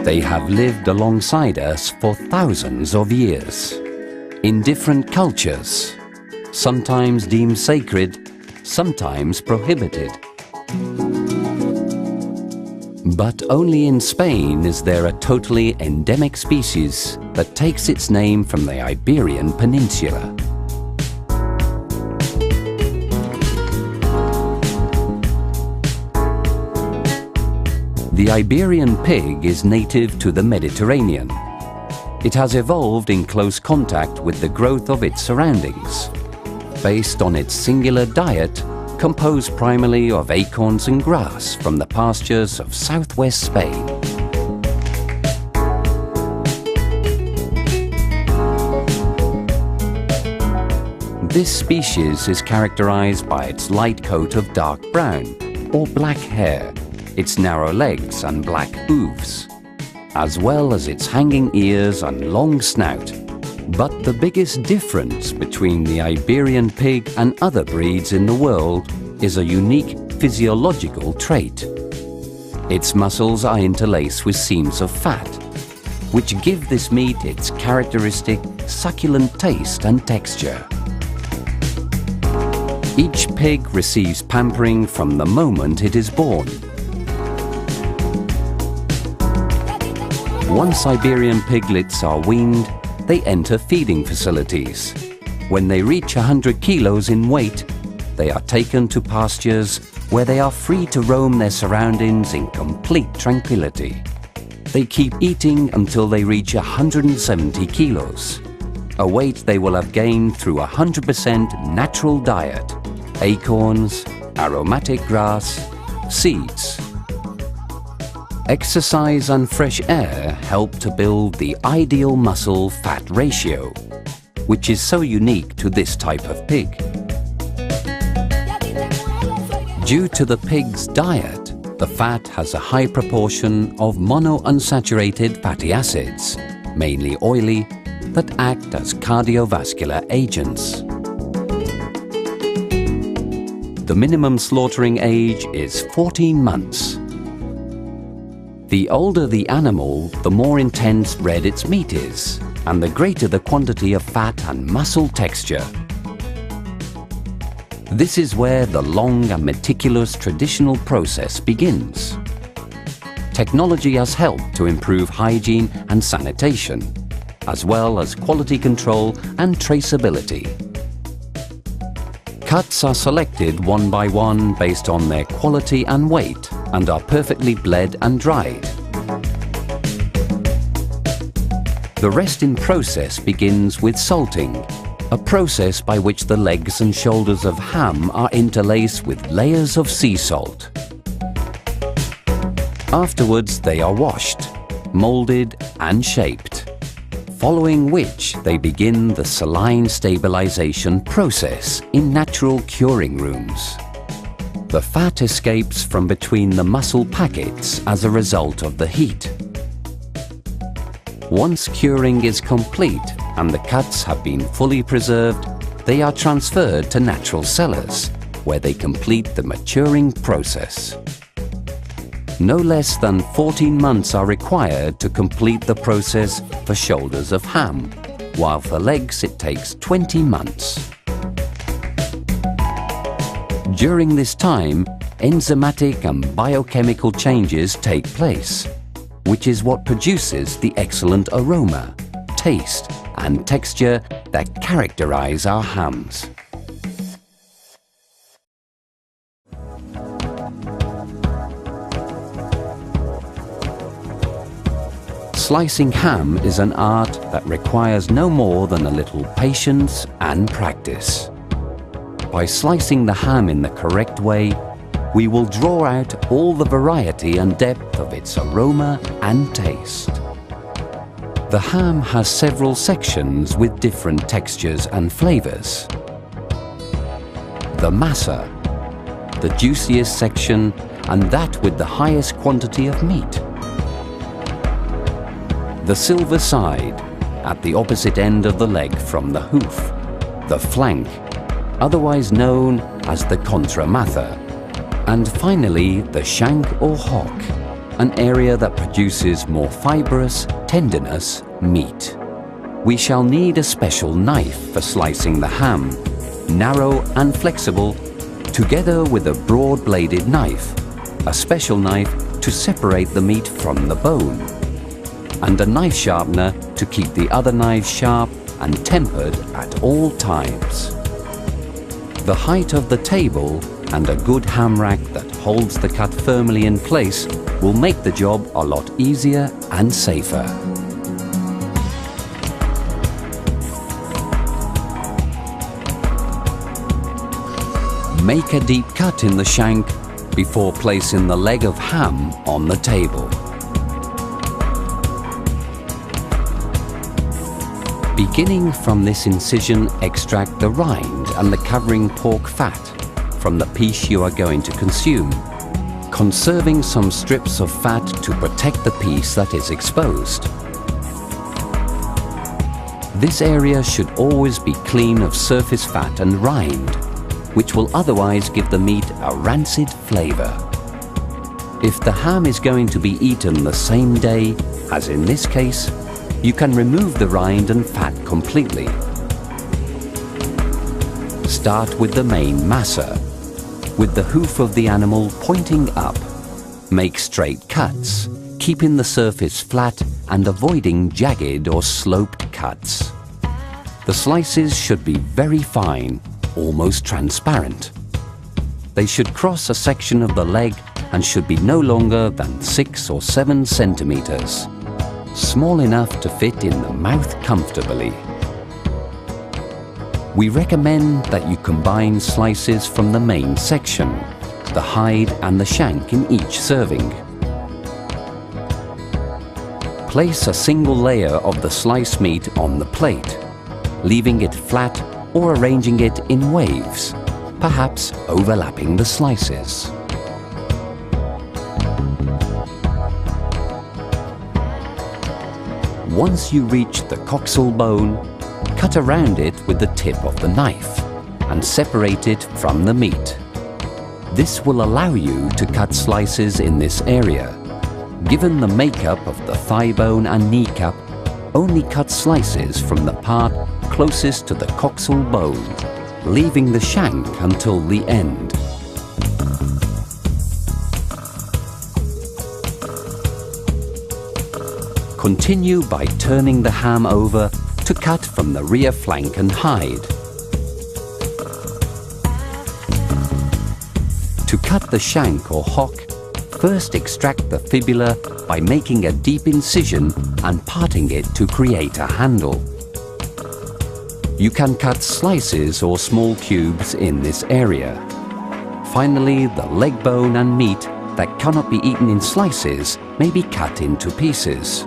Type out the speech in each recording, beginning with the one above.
They have lived alongside us for thousands of years, in different cultures, sometimes deemed sacred, sometimes prohibited. But only in Spain is there a totally endemic species that takes its name from the Iberian Peninsula. The Iberian pig is native to the Mediterranean. It has evolved in close contact with the growth of its surroundings, based on its singular diet composed primarily of acorns and grass from the pastures of southwest Spain. This species is characterized by its light coat of dark brown or black hair, its narrow legs and black hooves, as well as its hanging ears and long snout. But the biggest difference between the Iberian pig and other breeds in the world is a unique physiological trait. Its muscles are interlaced with seams of fat, which give this meat its characteristic succulent taste and texture. Each pig receives pampering from the moment it is born. Once Iberian piglets are weaned, they enter feeding facilities. When they reach 100 kilos in weight, they are taken to pastures where they are free to roam their surroundings in complete tranquility. They keep eating until they reach 170 kilos, a weight they will have gained through 100% natural diet, acorns, aromatic grass, seeds. Exercise and fresh air help to build the ideal muscle-fat ratio, which is so unique to this type of pig. Due to the pig's diet, the fat has a high proportion of monounsaturated fatty acids, mainly oily, that act as cardiovascular agents. The minimum slaughtering age is 14 months. The older the animal, the more intense red its meat is, and the greater the quantity of fat and muscle texture. This is where the long and meticulous traditional process begins. Technology has helped to improve hygiene and sanitation, as well as quality control and traceability. Cuts are selected one by one based on their quality and weight, and are perfectly bled and dried. The resting process begins with salting, a process by which the legs and shoulders of ham are interlaced with layers of sea salt. Afterwards, they are washed, molded and shaped, following which they begin the saline stabilization process in natural curing rooms. The fat escapes from between the muscle packets as a result of the heat. Once curing is complete and the cuts have been fully preserved, they are transferred to natural cellars, where they complete the maturing process. No less than 14 months are required to complete the process for shoulders of ham, while for legs it takes 20 months. During this time, enzymatic and biochemical changes take place, which is what produces the excellent aroma, taste, and texture that characterize our hams. Slicing ham is an art that requires no more than a little patience and practice. By slicing the ham in the correct way, we will draw out all the variety and depth of its aroma and taste. The ham has several sections with different textures and flavors. The masa, the juiciest section, and that with the highest quantity of meat. The silver side, at the opposite end of the leg from the hoof. The flank, otherwise known as the contramatha. And finally, the shank or hock, an area that produces more fibrous, tenderness meat. We shall need a special knife for slicing the ham, narrow and flexible, together with a broad-bladed knife, a special knife to separate the meat from the bone, and a knife sharpener to keep the other knives sharp and tempered at all times. The height of the table and a good ham rack that holds the cut firmly in place will make the job a lot easier and safer. Make a deep cut in the shank before placing the leg of ham on the table. Beginning from this incision, extract the rind and the covering pork fat from the piece you are going to consume, conserving some strips of fat to protect the piece that is exposed. This area should always be clean of surface fat and rind, which will otherwise give the meat a rancid flavor. If the ham is going to be eaten the same day, as in this case, you can remove the rind and fat completely. Start with the main massa, with the hoof of the animal pointing up. Make straight cuts, keeping the surface flat and avoiding jagged or sloped cuts. The slices should be very fine, almost transparent. They should cross a section of the leg and should be no longer than 6 or 7 centimeters, small enough to fit in the mouth comfortably. We recommend that you combine slices from the main section, the hide and the shank in each serving. Place a single layer of the sliced meat on the plate, leaving it flat or arranging it in waves, perhaps overlapping the slices. Once you reach the coxal bone, cut around it with the tip of the knife and separate it from the meat. This will allow you to cut slices in this area. Given the makeup of the thigh bone and kneecap, only cut slices from the part closest to the coxal bone, leaving the shank until the end. Continue by turning the ham over to cut from the rear flank and hide. To cut the shank or hock, first extract the fibula by making a deep incision and parting it to create a handle. You can cut slices or small cubes in this area. Finally, the leg bone and meat that cannot be eaten in slices may be cut into pieces.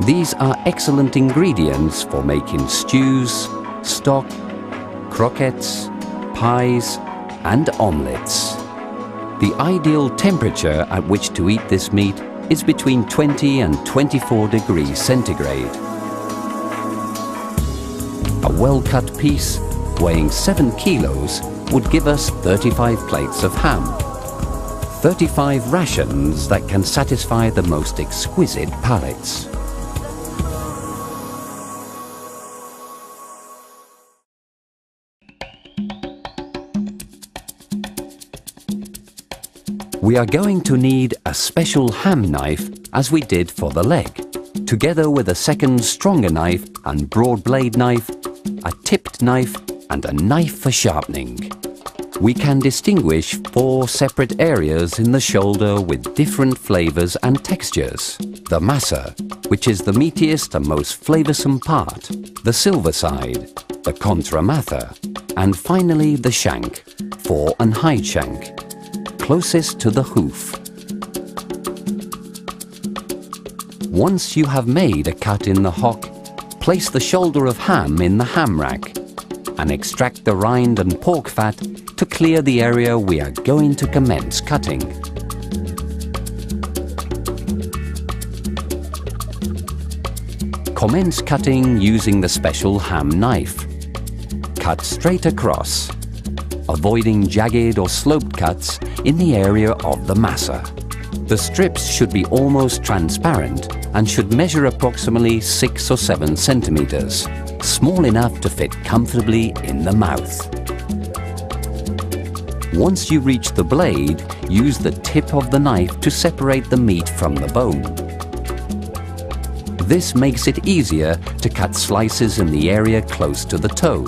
These are excellent ingredients for making stews, stock, croquettes, pies, and omelettes. The ideal temperature at which to eat this meat is between 20 and 24 degrees centigrade. A well-cut piece, weighing 7 kilos, would give us 35 plates of ham. 35 rations that can satisfy the most exquisite palates. We are going to need a special ham knife as we did for the leg, together with a second stronger knife and broad blade knife, a tipped knife and a knife for sharpening. We can distinguish 4 separate areas in the shoulder with different flavors and textures. The massa, which is the meatiest and most flavorsome part, the silver side, the contramatha, and finally the shank, fore and hide shank, closest to the hoof. Once you have made a cut in the hock, place the shoulder of ham in the ham rack and extract the rind and pork fat to clear the area we are going to commence cutting. Commence cutting using the special ham knife. Cut straight across, avoiding jagged or sloped cuts in the area of the massa. The strips should be almost transparent and should measure approximately 6 or 7 centimeters, small enough to fit comfortably in the mouth. Once you reach the blade, use the tip of the knife to separate the meat from the bone. This makes it easier to cut slices in the area close to the toe.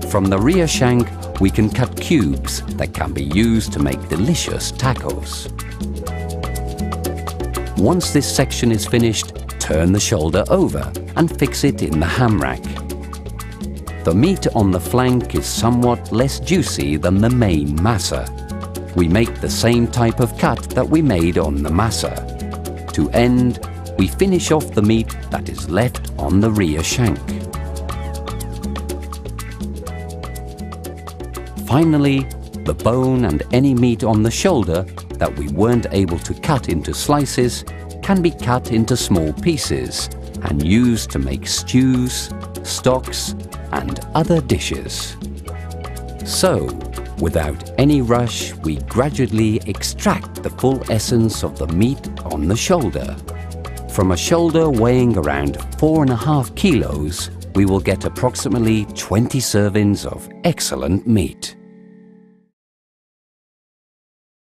From the rear shank, we can cut cubes that can be used to make delicious tacos. Once this section is finished, turn the shoulder over and fix it in the ham rack. The meat on the flank is somewhat less juicy than the main masa. We make the same type of cut that we made on the masa. To end, we finish off the meat that is left on the rear shank. Finally, the bone and any meat on the shoulder that we weren't able to cut into slices can be cut into small pieces and used to make stews, stocks, and other dishes. So, without any rush, we gradually extract the full essence of the meat on the shoulder. From a shoulder weighing around 4.5 kilos, we will get approximately 20 servings of excellent meat.